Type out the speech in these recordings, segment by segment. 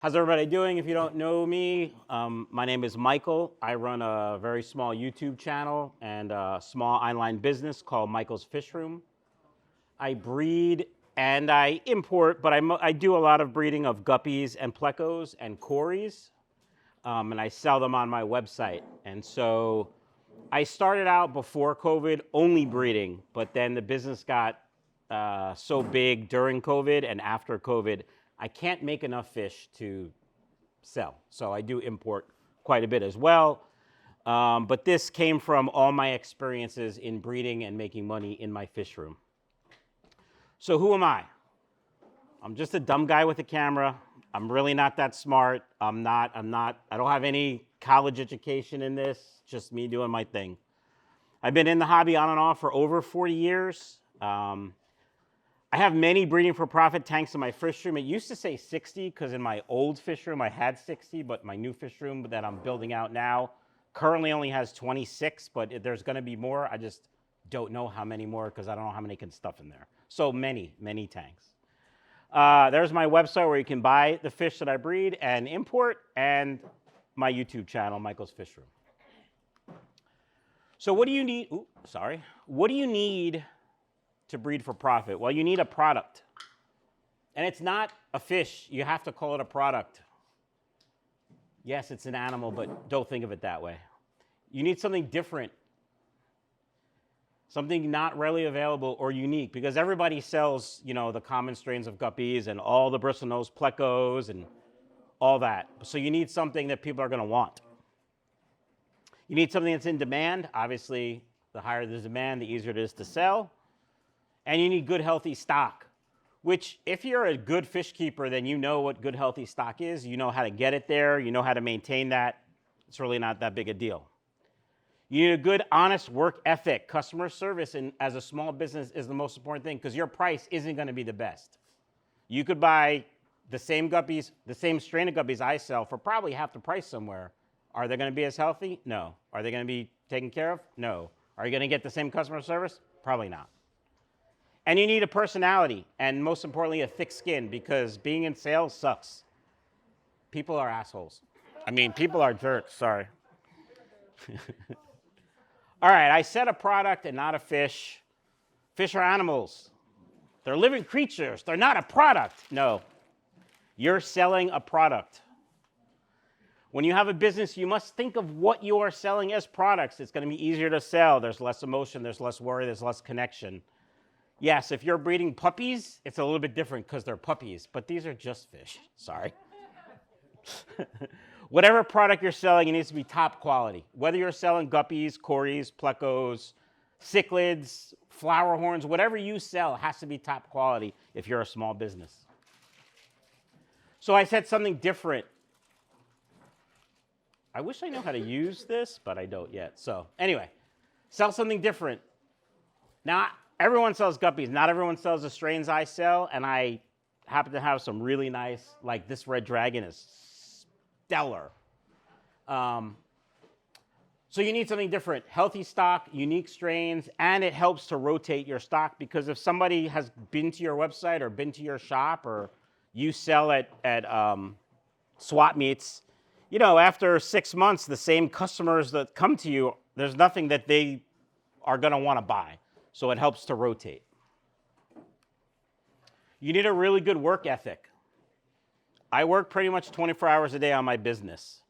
How's everybody doing? If you don't know me, my name is Michael. I run a very small YouTube channel and a small online business called Michael's Fishroom. I breed and I import, but I do a lot of breeding of guppies and plecos and cories, and I sell them on my website. And so I started out before COVID only breeding, but then the business got so big during COVID and after COVID, I can't make enough fish to sell. So I do import quite a bit as well. But this came from all my experiences in breeding and making money in my fish room. So who am I? I'm just a dumb guy with a camera. I'm really not that smart. I don't have any college education in this, just me doing my thing. I've been in the hobby on and off for over 40 years. I have many breeding for profit tanks in my fish room. It used to say 60 because in my old fish room I had 60, but my new fish room that I'm building out now currently only has 26, but there's going to be more. I just don't know how many more because I don't know how many can stuff in there. So many tanks. There's my website where you can buy the fish that I breed and import, and my YouTube channel, Michael's Fish Room. So what do you need? What do you need to breed for profit? Well, you need a product. And it's not a fish. You have to call it a product. Yes, it's an animal, but don't think of it that way. You need something different. Something not readily available or unique, because everybody sells, the common strains of guppies and all the bristlenose plecos and all that. So you need something that people are going to want. You need something that's in demand. Obviously, the higher the demand, the easier it is to sell. And you need good, healthy stock, which if you're a good fish keeper, then you know what good, healthy stock is. You know how to get it there. You know how to maintain that. It's really not that big a deal. You need a good, honest work ethic. Customer service as a small business is the most important thing because your price isn't going to be the best. You could buy the same guppies, the same strain of guppies I sell for probably half the price somewhere. Are they going to be as healthy? No. Are they going to be taken care of? No. Are you going to get the same customer service? Probably not. And you need a personality, and most importantly, a thick skin, because being in sales sucks. People are assholes. People are jerks, sorry. All right, I said a product and not a fish. Fish are animals. They're living creatures. They're not a product. No, you're selling a product. When you have a business, you must think of what you are selling as products. It's going to be easier to sell. There's less emotion. There's less worry. There's less connection. Yes, if you're breeding puppies, it's a little bit different because they're puppies, but these are just fish. Sorry. Whatever product you're selling, it needs to be top quality. Whether you're selling guppies, cories, plecos, cichlids, flower horns, whatever you sell has to be top quality if you're a small business. So I said something different. I wish I knew how to use this, but I don't yet. So anyway, sell something different. Now, everyone sells guppies. Not everyone sells the strains I sell, and I happen to have some really nice, like this red dragon is stellar. So you need something different. Healthy stock, unique strains, and it helps to rotate your stock, because if somebody has been to your website or been to your shop or you sell at swap meets, after 6 months, the same customers that come to you, there's nothing that they are going to want to buy. So it helps to rotate. You need a really good work ethic. I work pretty much 24 hours a day on my business.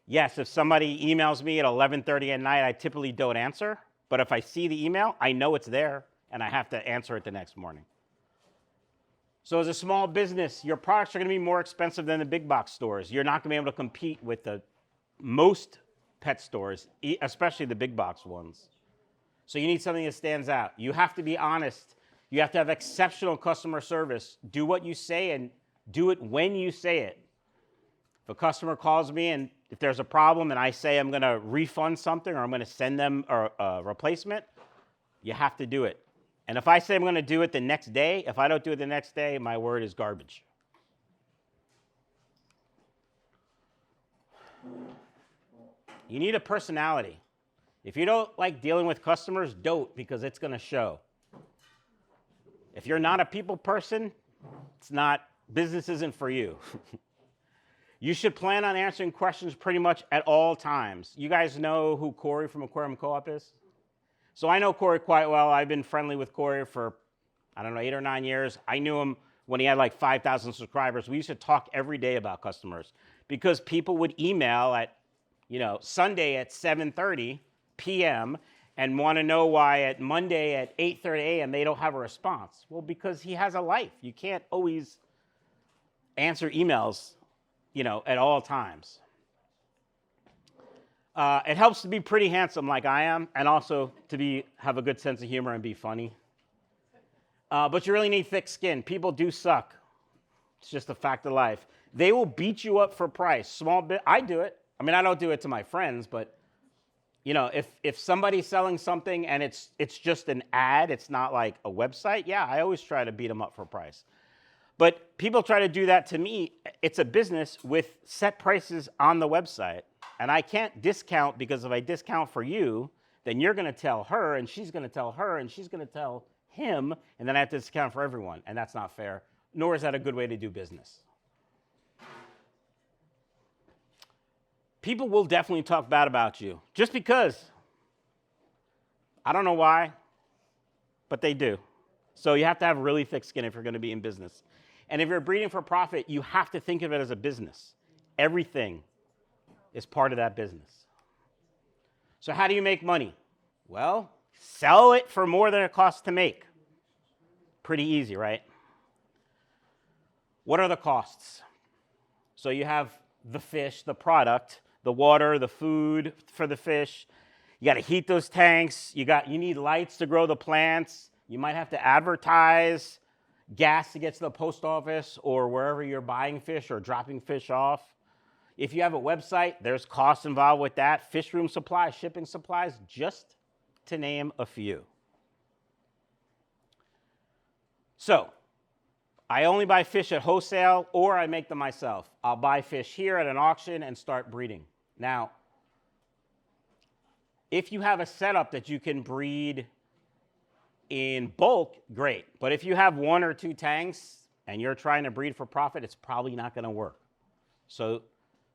Yes, if somebody emails me at 11:30 at night, I typically don't answer. But if I see the email, I know it's there, and I have to answer it the next morning. So as a small business, your products are going to be more expensive than the big box stores. You're not going to be able to compete with the most pet stores, especially the big box ones. So you need something that stands out. You have to be honest. You have to have exceptional customer service. Do what you say and do it when you say it. If a customer calls me and if there's a problem and I say I'm going to refund something or I'm going to send them a replacement, you have to do it. And if I say I'm going to do it the next day, if I don't do it the next day, my word is garbage. You need a personality. If you don't like dealing with customers, don't, because it's going to show. If you're not a people person, business isn't for you. You should plan on answering questions pretty much at all times. You guys know who Corey from Aquarium Co-op is? So I know Corey quite well. I've been friendly with Corey for, I don't know, 8 or 9 years. I knew him when he had like 5,000 subscribers. We used to talk every day about customers because people would email at, Sunday at 7:30 p.m. and want to know why at Monday at 8:30 a.m. they don't have a response. Well, because he has a life. You can't always answer emails, at all times. It helps to be pretty handsome like I am, and also to have a good sense of humor and be funny. But you really need thick skin. People do suck. It's just a fact of life. They will beat you up for price. Small bit. I do it. I mean, I don't do it to my friends, but if somebody's selling something and it's just an ad, it's not like a website. Yeah, I always try to beat them up for price. But people try to do that to me. It's a business with set prices on the website. And I can't discount, because if I discount for you, then you're going to tell her, and she's going to tell her, and she's going to tell him, and then I have to discount for everyone. And that's not fair, nor is that a good way to do business. People will definitely talk bad about you, just because. I don't know why, but they do. So you have to have really thick skin if you're going to be in business. And if you're breeding for profit, you have to think of it as a business. Everything is part of that business. So how do you make money? Well, sell it for more than it costs to make. Pretty easy, right? What are the costs? So you have the fish, the product, the water, the food for the fish. You got to heat those tanks. You need lights to grow the plants. You might have to advertise, gas to get to the post office or wherever you're buying fish or dropping fish off. If you have a website, there's costs involved with that. Fish room supplies, shipping supplies, just to name a few. So, I only buy fish at wholesale or I make them myself. I'll buy fish here at an auction and start breeding. Now, if you have a setup that you can breed in bulk, great. But if you have 1 or 2 tanks and you're trying to breed for profit, it's probably not going to work. So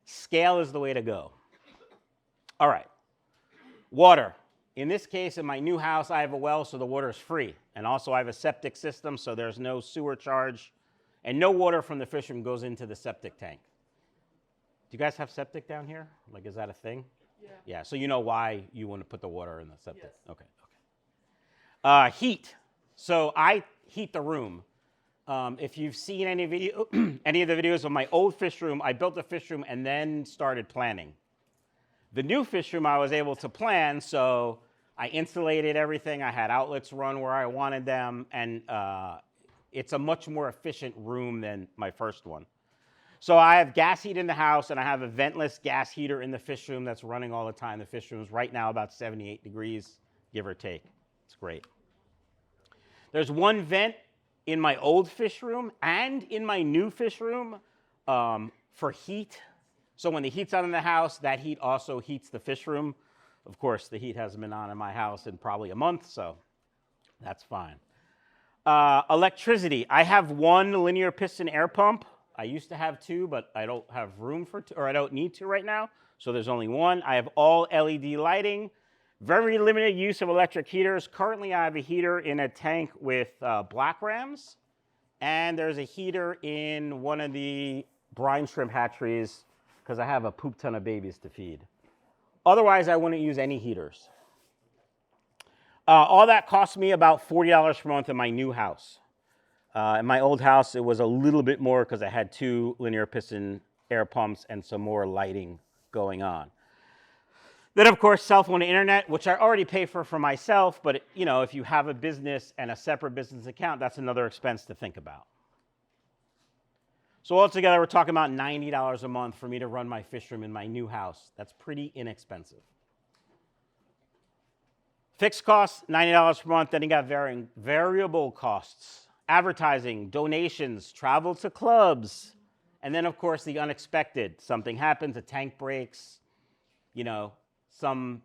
scale is the way to go. All right. Water. In this case, in my new house, I have a well, so the water is free. And also I have a septic system, so there's no sewer charge. And no water from the fish room goes into the septic tank. Do you guys have septic down here? Like, is that a thing? Yeah. Yeah, so you know why you want to put the water in the septic? Yes. Okay. Heat. So I heat the room. If you've seen any of the videos of my old fish room, I built a fish room and then started planning. The new fish room I was able to plan, so I insulated everything. I had outlets run where I wanted them, and it's a much more efficient room than my first one. So I have gas heat in the house, and I have a ventless gas heater in the fish room that's running all the time. The fish room is right now about 78 degrees, give or take. It's great. There's one vent in my old fish room and in my new fish room for heat. So when the heat's on in the house, that heat also heats the fish room. Of course, the heat hasn't been on in my house in probably a month, so that's fine. Electricity. I have 1 linear piston air pump. I used to have 2, but I don't have room for 2, or I don't need to right now. So there's only 1. I have all LED lighting. Very limited use of electric heaters. Currently, I have a heater in a tank with black rams, and there's a heater in one of the brine shrimp hatcheries because I have a poop ton of babies to feed. Otherwise, I wouldn't use any heaters. All that cost me about $40 per month in my new house. In my old house, it was a little bit more because I had 2 linear piston air pumps and some more lighting going on. Then, of course, cell phone and internet, which I already pay for myself, but if you have a business and a separate business account, that's another expense to think about. So altogether, we're talking about $90 a month for me to run my fish room in my new house. That's pretty inexpensive. Fixed costs, $90 per month. Then you got variable costs, advertising, donations, travel to clubs, and then, of course, the unexpected. Something happens, a tank breaks, some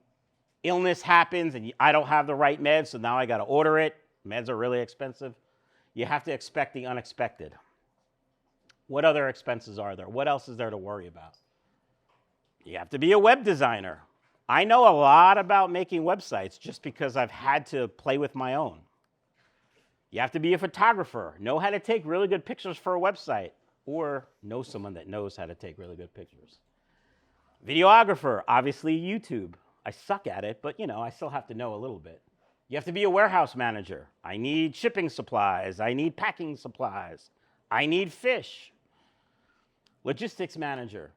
illness happens and I don't have the right meds, so now I got to order it. Meds are really expensive. You have to expect the unexpected. What other expenses are there? What else is there to worry about? You have to be a web designer. I know a lot about making websites just because I've had to play with my own. You have to be a photographer, know how to take really good pictures for a website, or know someone that knows how to take really good pictures. Videographer, obviously YouTube. I suck at it, but I still have to know a little bit. You have to be a warehouse manager. I need shipping supplies. I need packing supplies. I need fish. Logistics manager.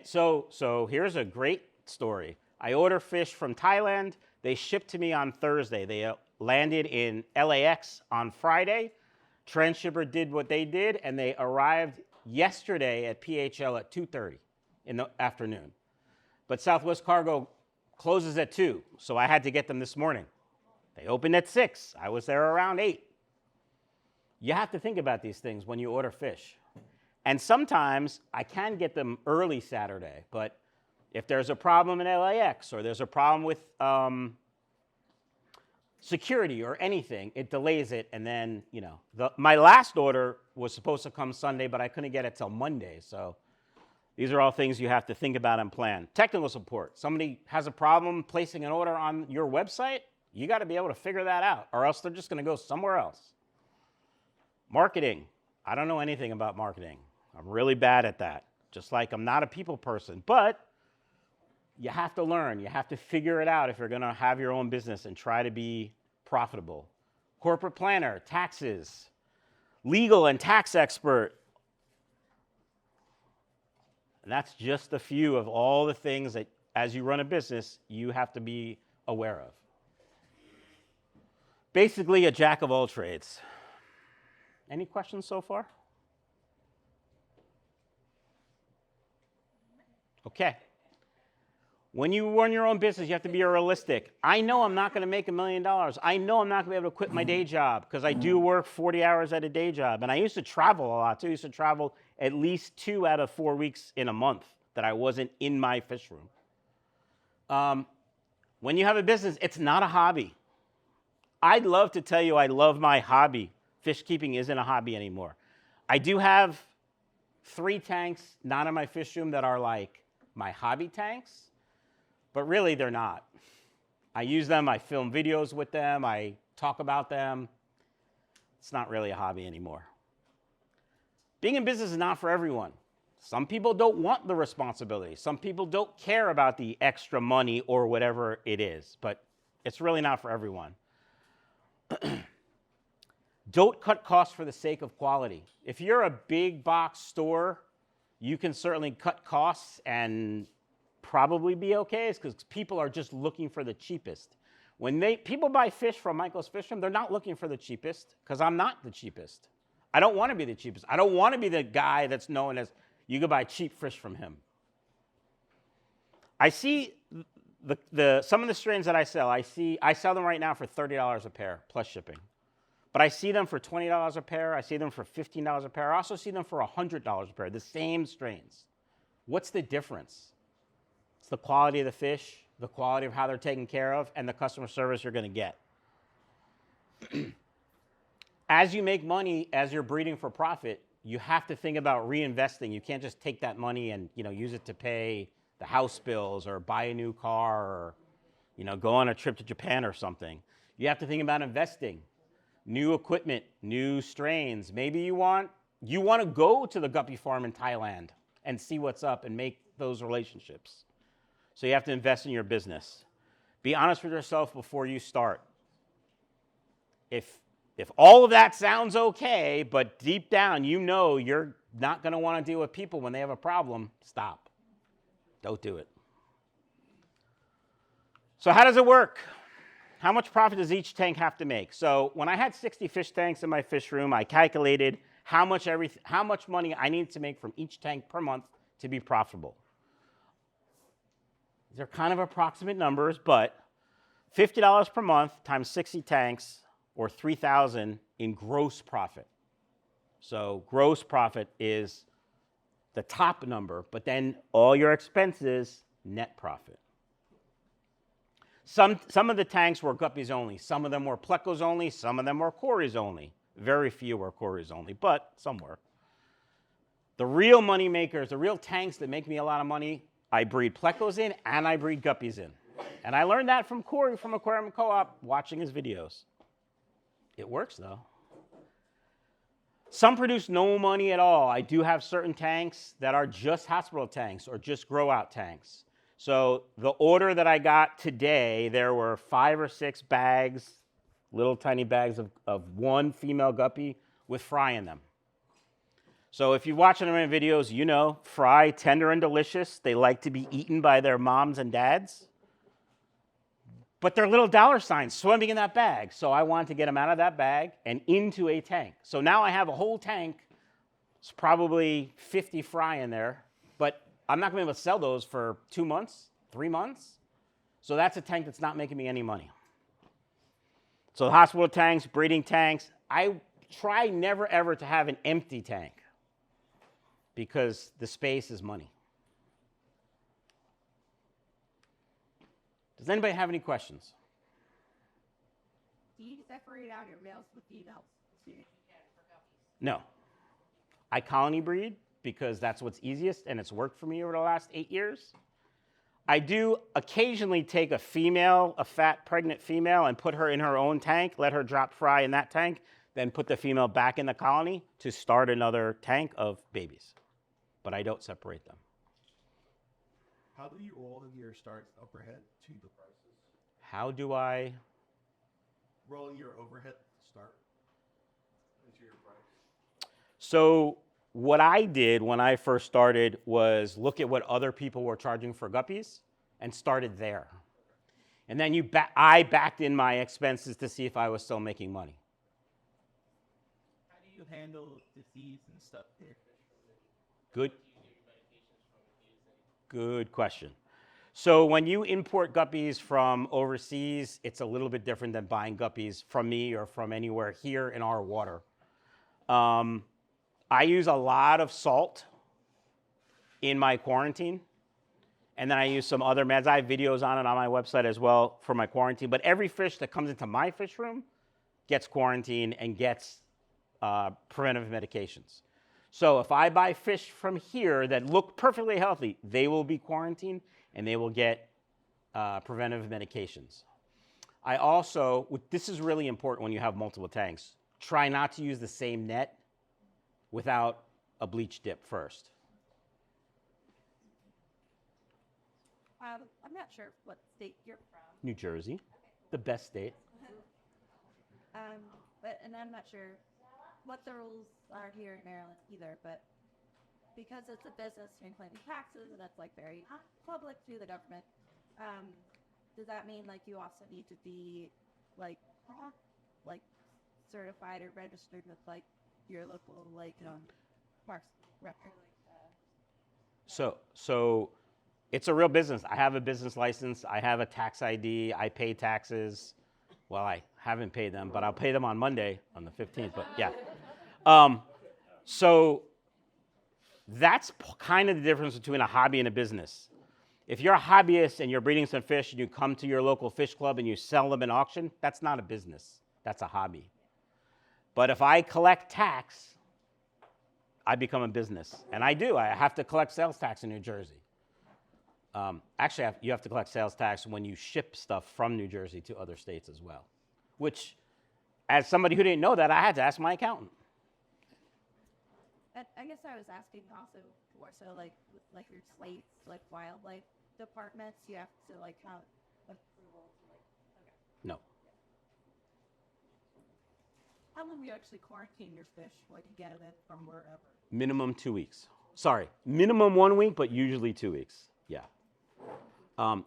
So here's a great story. I order fish from Thailand. They shipped to me on Thursday. They landed in LAX on Friday. Transshipper did what they did, and they arrived yesterday at PHL at 2:30 in the afternoon. But Southwest Cargo closes at 2, so I had to get them this morning. They opened at 6. I was there around 8. You have to think about these things when you order fish. And sometimes I can get them early Saturday, but if there's a problem in LAX or there's a problem with security or anything, it delays it. And then, my last order was supposed to come Sunday, but I couldn't get it till Monday. So these are all things you have to think about and plan. Technical support. Somebody has a problem placing an order on your website, you got to be able to figure that out, or else they're just going to go somewhere else. Marketing. I don't know anything about marketing. I'm really bad at that. Just like I'm not a people person, but you have to learn. You have to figure it out if you're going to have your own business and try to be profitable. Corporate planner, taxes, legal and tax expert. And that's just a few of all the things that, as you run a business, you have to be aware of. Basically, a jack of all trades. Any questions so far? Okay. When you run your own business, you have to be realistic. I know I'm not going to make $1 million. I know I'm not going to be able to quit my day job because I do work 40 hours at a day job. And I used to travel a lot too. I used to travel at least 2 out of 4 weeks in a month that I wasn't in my fish room. When you have a business, it's not a hobby. I'd love to tell you I love my hobby. Fish keeping isn't a hobby anymore. I do have 3 tanks not in my fish room that are like my hobby tanks, but really they're not. I use them, I film videos with them, I talk about them. It's not really a hobby anymore. Being in business is not for everyone. Some people don't want the responsibility. Some people don't care about the extra money or whatever it is, but it's really not for everyone. Don't cut costs for the sake of quality. If you're a big box store, you can certainly cut costs and probably be okay, because people are just looking for the cheapest. When people buy fish from Michael's Fish Room, they're not looking for the cheapest, because I'm not the cheapest. I don't want to be the cheapest. I don't want to be the guy that's known as, you can buy cheap fish from him. I see some of the strains that I sell, I sell them right now for $30 a pair, plus shipping. But I see them for $20 a pair. I see them for $15 a pair. I also see them for $100 a pair, the same strains. What's the difference? It's the quality of the fish, the quality of how they're taken care of, and the customer service you're going to get. As you make money, as you're breeding for profit, you have to think about reinvesting. You can't just take that money and use it to pay the house bills or buy a new car or go on a trip to Japan or something. You have to think about investing. New equipment, new strains. Maybe you want to go to the guppy farm in Thailand and see what's up and make those relationships. So you have to invest in your business. Be honest with yourself before you start. If all of that sounds okay, but deep down you're not going to want to deal with people when they have a problem, stop. Don't do it. So how does it work? How much profit does each tank have to make? So when I had 60 fish tanks in my fish room, I calculated how much money I needed to make from each tank per month to be profitable. These are kind of approximate numbers, but $50 per month times 60 tanks, or $3,000 in gross profit. So gross profit is the top number, but then all your expenses, net profit. Some of the tanks were guppies only. Some of them were plecos only. Some of them were cories only. Very few were cories only, but some were. The real money makers, the real tanks that make me a lot of money, I breed plecos in and I breed guppies in. And I learned that from Corey from Aquarium Co-op, watching his videos. It works though. Some produce no money at all. I do have certain tanks that are just hospital tanks or just grow out tanks. So the order that I got today, there were 5 or 6 bags, little tiny bags of one female guppy with fry in them. So if you're watching my videos, you know, fry, tender and delicious. They like to be eaten by their moms and dads. But they're little dollar signs swimming in that bag. So I wanted to get them out of that bag and into a tank. So now I have a whole tank. It's probably 50 fry in there. But I'm not going to be able to sell those for 2 months, 3 months. So that's a tank that's not making me any money. So the hospital tanks, breeding tanks, I try never ever to have an empty tank because the space is money. Does anybody have any questions? Do you separate out your males from females? No. I colony breed because that's what's easiest and it's worked for me over the last 8 years. I do occasionally take a female, a fat pregnant female, and put her in her own tank, let her drop fry in that tank, then put the female back in the colony to start another tank of babies. But I don't separate them. How do you roll in your starts overhead to the prices? How do I? Rolling your overhead start into your price. So what I did when I first started was look at what other people were charging for guppies and started there. And then I backed in my expenses to see if I was still making money. How do you handle disease and stuff there? Good question. So when you import guppies from overseas, it's a little bit different than buying guppies from me or from anywhere here in our water. I use a lot of salt in my quarantine, and then I use some other meds. I have videos on it on my website as well for my quarantine, but every fish that comes into my fish room gets quarantined and gets preventive medications. So if I buy fish from here that look perfectly healthy, they will be quarantined and they will get preventive medications. I also, this is really important when you have multiple tanks, try not to use the same net without a bleach dip first. I'm not sure what state you're from. New Jersey, the best state. And I'm not sure what the rules are here in Maryland either, but because it's a business, you're claiming taxes, and that's like very public to the government. Does that mean like you also need to be like certified or registered with like your local parks record? So it's a real business. I have a business license. I have a tax ID. I pay taxes. Well, I haven't paid them, but I'll pay them on Monday, on the 15th, but yeah. So that's kind of the difference between a hobby and a business. If you're a hobbyist and you're breeding some fish and you come to your local fish club and you sell them in auction, that's not a business. That's a hobby. But if I collect tax, I become a business. And I do. I have to collect sales tax in New Jersey. Actually, you have to collect sales tax when you ship stuff from New Jersey to other states as well, which, as somebody who didn't know that, I had to ask my accountant. I guess I was asking also more so like your slates, like wildlife departments, you have to like have approval to okay. No. How long do you actually quarantine your fish, like get it from wherever? Minimum 2 weeks. Sorry, minimum 1 week, but usually 2 weeks. Yeah.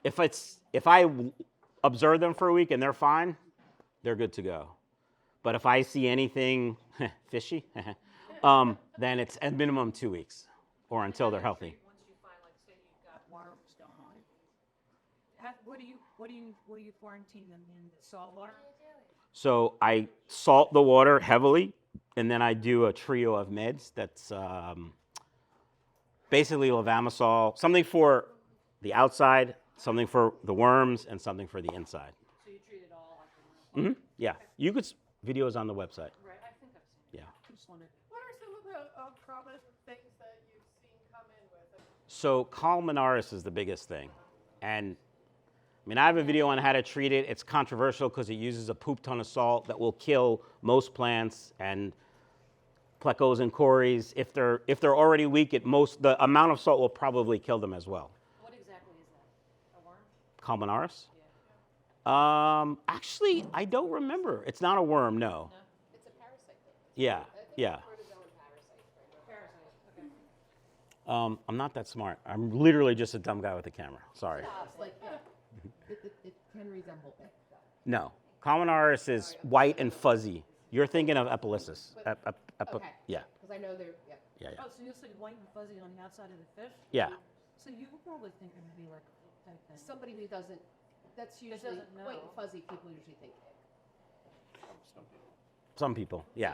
If I observe them for a week and they're fine, they're good to go. But if I see anything fishy, then it's at minimum 2 weeks or until they're healthy. Once you find, like, say you've got worms going on, what do you quarantine them in? Salt water? So I salt the water heavily, and then I do a trio of meds that's basically levamisole, something for the outside, something for the worms, and something for the inside. So you treat it all like Mm-hmm. Yeah. You could videos on the website. Right, I think I've seen it. Yeah. What are some of the common things that So colmenares is the biggest thing. And I mean, I have a video on how to treat it. It's controversial because it uses a poop ton of salt that will kill most plants and plecos and cories. If they're already weak, the amount of salt will probably kill them as well. What exactly is that? A worm? Colmenares? Yeah. Actually, I don't remember. It's not a worm, no. No? It's a parasite though. Yeah, yeah. Protozoan parasite. Parasite. Okay. I'm not that smart. I'm literally just a dumb guy with a camera. Sorry. It's like, it can resemble pig. No. Colmenares is white and fuzzy. You're thinking of epilysis. Okay. Yeah, Because I know they're, yeah. yeah, yeah. Oh, so you'll say white and fuzzy on the outside of the fish? Yeah. So you would probably think it would be like a type thing. Somebody who doesn't, that's usually, doesn't know. white and fuzzy people usually think egg. Some people, yeah.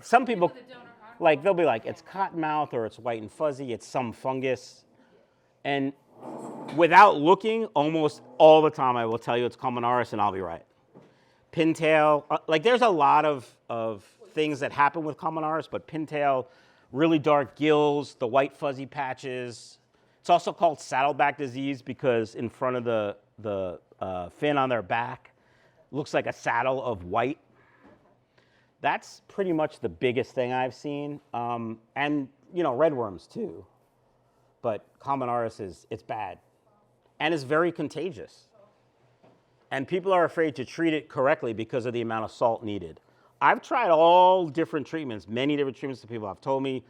Some people, People that don't are- like, they'll be like, it's cottonmouth or it's white and fuzzy, it's some fungus. And without looking, almost all the time I will tell you it's colmenares and I'll be right. Pintail, like there's a lot of things that happen with colmenares, but pintail, really dark gills, the white fuzzy patches. It's also called saddleback disease because in front of the fin on their back looks like a saddle of white. That's pretty much the biggest thing I've seen. And, redworms too. But colmenares it's bad. And it's very contagious. And people are afraid to treat it correctly because of the amount of salt needed. I've tried all different treatments, many different treatments that people have told me,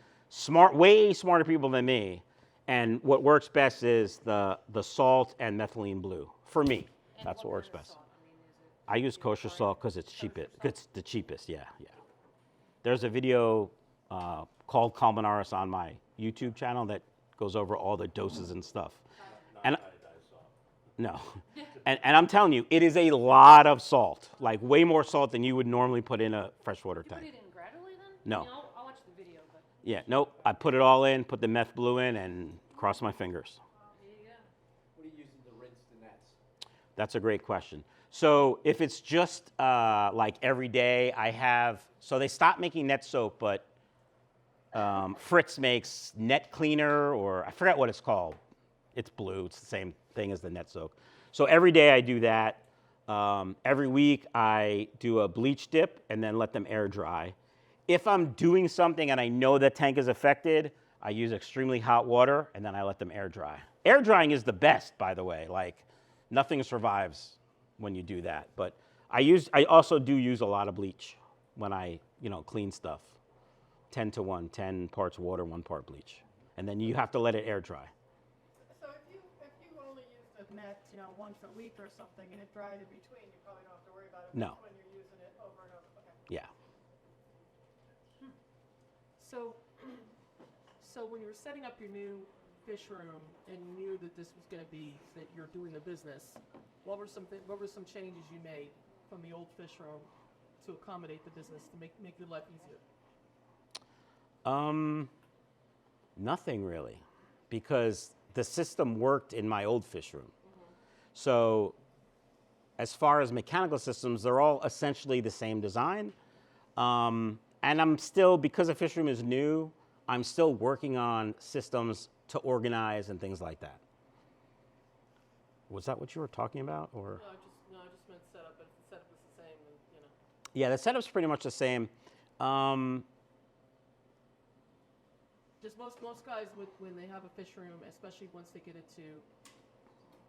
way smarter people than me. And what works best is the salt and methylene blue. For me, And that's what works kind of best. salt? I mean, is it I use kosher salt because it's cheapest. Kosher It's the cheapest, yeah. There's a video called Colmenares on my YouTube channel that goes over all the doses and stuff. And no, and I'm telling you, it is a lot of salt, like way more salt than you would normally put in a freshwater you put tank. it in gradually then? No. I mean, I'll watch the video, but Yeah, nope. I put it all in, put the meth blue in, and cross my fingers. there you go. What are you using to rinse the nets? That's a great question. So if it's just like every day, so they stopped making net soap, but Fritz makes net cleaner, or I forget what it's called. It's blue, it's the same thing as the net soap. So every day I do that. Every week I do a bleach dip and then let them air dry. If I'm doing something and I know the tank is affected, I use extremely hot water and then I let them air dry. Air drying is the best, by the way. Like, nothing survives when you do that. But I also do use a lot of bleach when I clean stuff. 10 to 1, 10 parts water, 1 part bleach. And then you have to let it air dry. So if you only use the net, once a week or something, and it dried in between, you probably don't have to worry about it No. when you're using it over and over. Okay. Yeah. So when you were setting up your new fish room and you knew that this was going to be that you're doing the business, what were some changes you made from the old fish room to accommodate the business to make your life easier? Nothing really, because the system worked in my old fish room. So as far as mechanical systems, they're all essentially the same design. And I'm still, because the fish room is new, I'm still working on systems to organize and things like that. Was that what you were talking about, or? No, I just meant setup, but if the setup is the same, then, Yeah, the setup's pretty much the same. Just most guys, when they have a fish room, especially once they get into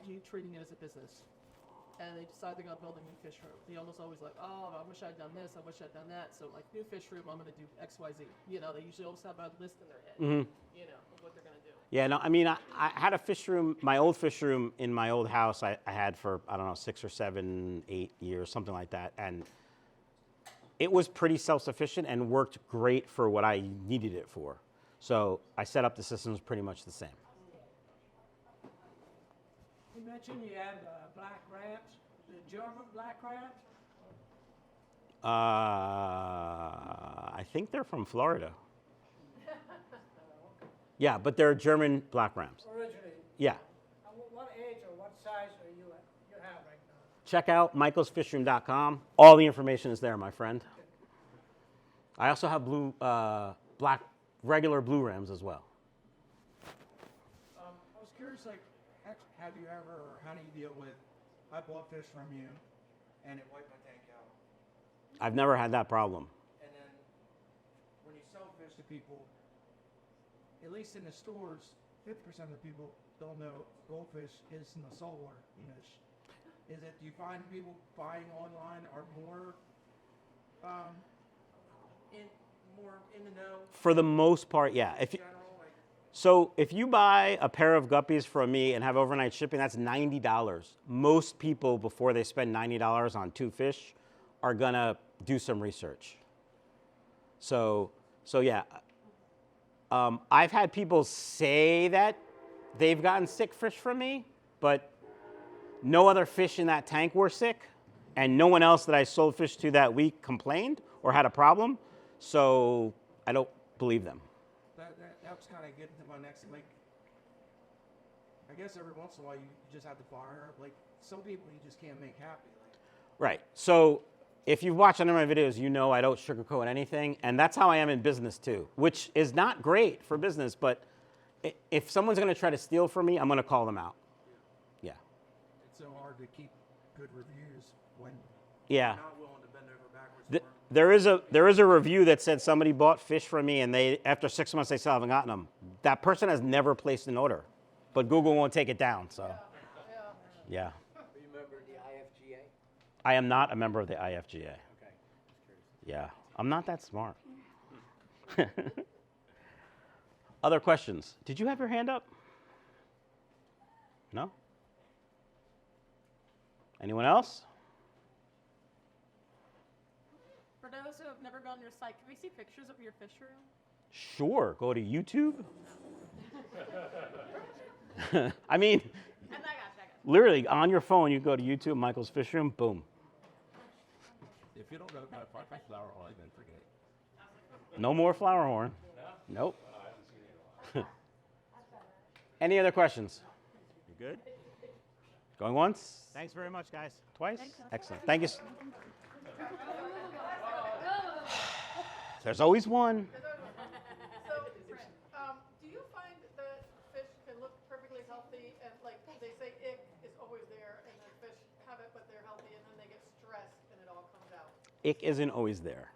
you treating it as a business, and they decide they're going to build a new fish room, they almost always like, oh, I wish I'd done this, I wish I'd done that. So like, new fish room, I'm going to do X, Y, Z. They usually always have a list in their head, of what they're going to do. Yeah, no, I mean, I had a fish room, my old fish room in my old house I had for, 6 or 7, 8 years, something like that. And it was pretty self-sufficient and worked great for what I needed it for. So I set up the systems pretty much the same. You mentioned you had black crabs, the German black crabs. I think they're from Florida. Yeah, but they're German black rams. Originally. Yeah. What age or what size are you have right now? Check out michaelsfishroom.com. All the information is there, my friend. I also have regular blue rams as well. curious, like, have you ever, or how do you deal with, I bought fish from you, and it wiped my tank out, I've never had that problem. and then when you sell fish to people, at least in the stores, 50% of the people don't know goldfish is in the saltwater niche. Is it, do you find people buying online are more in the know? For the most part, yeah. In general, like, So if you buy a pair of guppies from me and have overnight shipping, that's $90. Most people, before they spend $90 on 2 fish, are gonna do some research. So yeah. I've had people say that they've gotten sick fish from me, but no other fish in that tank were sick, and no one else that I sold fish to that week complained or had a problem, so I don't believe them. that was kind of getting to my next, like, I guess every once in a while you just have to fire, like, some people you just can't make happy. Like, Right. So if you've watched any of my videos, you know I don't sugarcoat anything, and that's how I am in business too, which is not great for business, but if someone's going to try to steal from me, I'm going to call them out. Yeah. it's so hard to keep good reviews when Yeah. you're not willing to bend over backwards Th- for 'em. There is a review that said somebody bought fish from me, and they after 6 months they still haven't gotten them. That person has never placed an order, but Google won't take it down. So, yeah. Are you a member of the IFGA? I am not a member of the IFGA. Okay, just curious. Yeah, I'm not that smart. Other questions? Did you have your hand up? No? Anyone else? For those who have never gone to your site, can we see pictures of your fish room? Sure, go to YouTube. I mean, I got you. literally on your phone, you go to YouTube, Michael's Fish Room, boom. If you don't know about my flower oil, then forget it. No more flower horn. Nope. Any other questions? You good? Going once? Thanks very much, guys. Twice? Excellent. Thank you. There's always one. So, do you find that fish can look perfectly healthy and like they say ick is always there and then fish have it but they're healthy and then they get stressed and it all comes out? Ick isn't always there.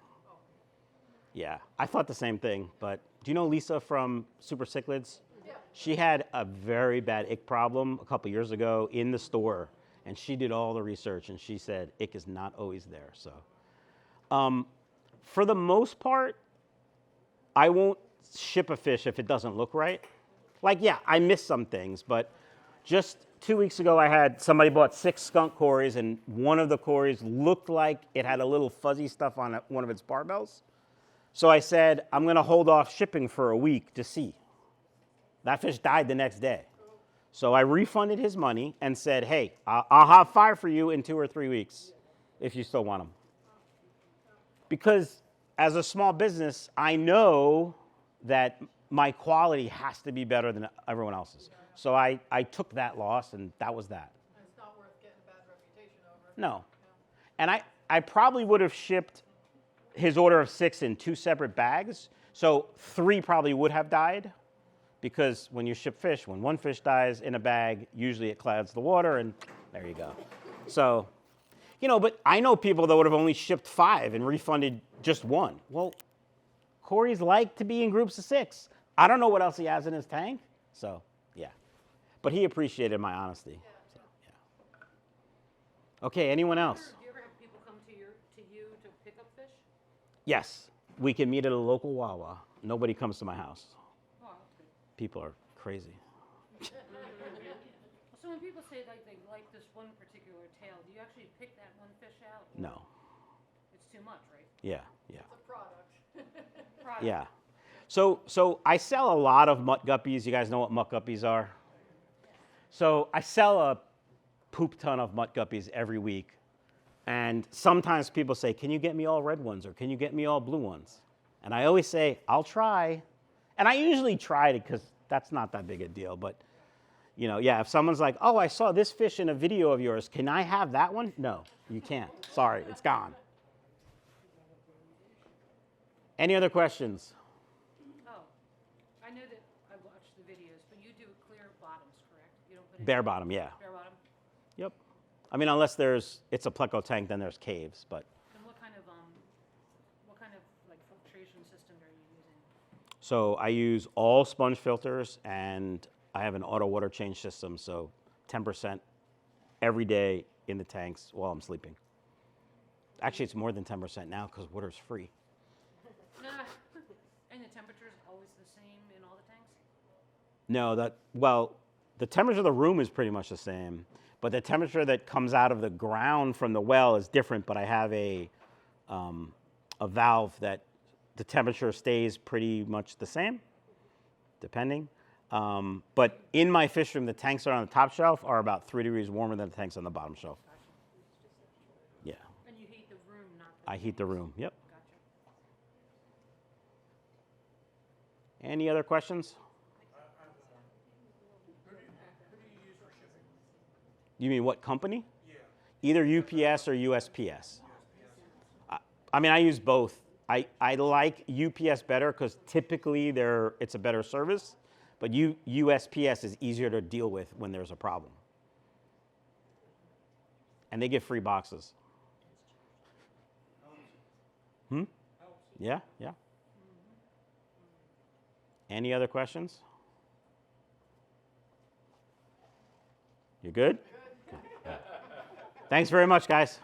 Yeah, I thought the same thing, but do you know Lisa from Super Cichlids? Yeah. She had a very bad ick problem a couple years ago in the store, and she did all the research, and she said ick is not always there. So, for the most part, I won't ship a fish if it doesn't look right. Like, yeah, I miss some things, but just 2 weeks ago, I had somebody bought 6 skunk cories, and one of the cories looked like it had a little fuzzy stuff on it, one of its barbels. So I said, I'm going to hold off shipping for a week to see. That fish died the next day. So I refunded his money and said, hey, I'll have 5 for you in 2 or 3 weeks if you still want them. Because as a small business, I know that my quality has to be better than everyone else's. So I took that loss, and that was that. And it's not worth getting a bad reputation over. No. And I probably would have shipped his order of 6 in 2 separate bags. So 3 probably would have died, because when you ship fish, when one fish dies in a bag, usually it clouds the water, and there you go. So, but I know people that would have only shipped 5 and refunded just 1. Well, Corey's like to be in groups of 6. I don't know what else he has in his tank. So, yeah. But he appreciated my honesty. So, yeah. Okay, anyone else? Do you ever have people come to you to pick up fish? Yes, we can meet at a local Wawa. Nobody comes to my house. Oh, that's good. People are crazy. So when people say like they like this one particular tail, do you actually pick that one fish out? or No. It's too much, right? Yeah. It's a product. Product. Yeah. So I sell a lot of mutt guppies. You guys know what mutt guppies are? So I sell a poop ton of mutt guppies every week. And sometimes people say, can you get me all red ones, or can you get me all blue ones? And I always say, I'll try. And I usually try it because that's not that big a deal. But, if someone's like, oh, I saw this fish in a video of yours, can I have that one? No, you can't. Sorry, it's gone. Any other questions? Oh, I know that I watched the videos, but you do clear bottoms, correct? You don't put Bare bottom, yeah. bare bottom? Yep. I mean, unless it's a pleco tank, then there's caves, but. And what kind of like filtration system are you using? So I use all sponge filters, and I have an auto water change system, so 10% every day in the tanks while I'm sleeping. Actually, it's more than 10% now because water's free. And the temperature is always the same in all the tanks? No, well, the temperature of the room is pretty much the same, but the temperature that comes out of the ground from the well is different, but I have a valve that the temperature stays pretty much the same, depending. But in my fish room, the tanks that are on the top shelf are about 3 degrees warmer than the tanks on the bottom shelf. Yeah. And you heat the room, not the I heat the room, yep. Gotcha. Any other questions? Who do you use for shipping? You mean what company? Yeah. Either UPS or USPS. I mean, I use both. I like UPS better because typically it's a better service, but USPS is easier to deal with when there's a problem. And they give free boxes. Yeah, yeah. Any other questions? You good? Okay. Thanks very much, guys.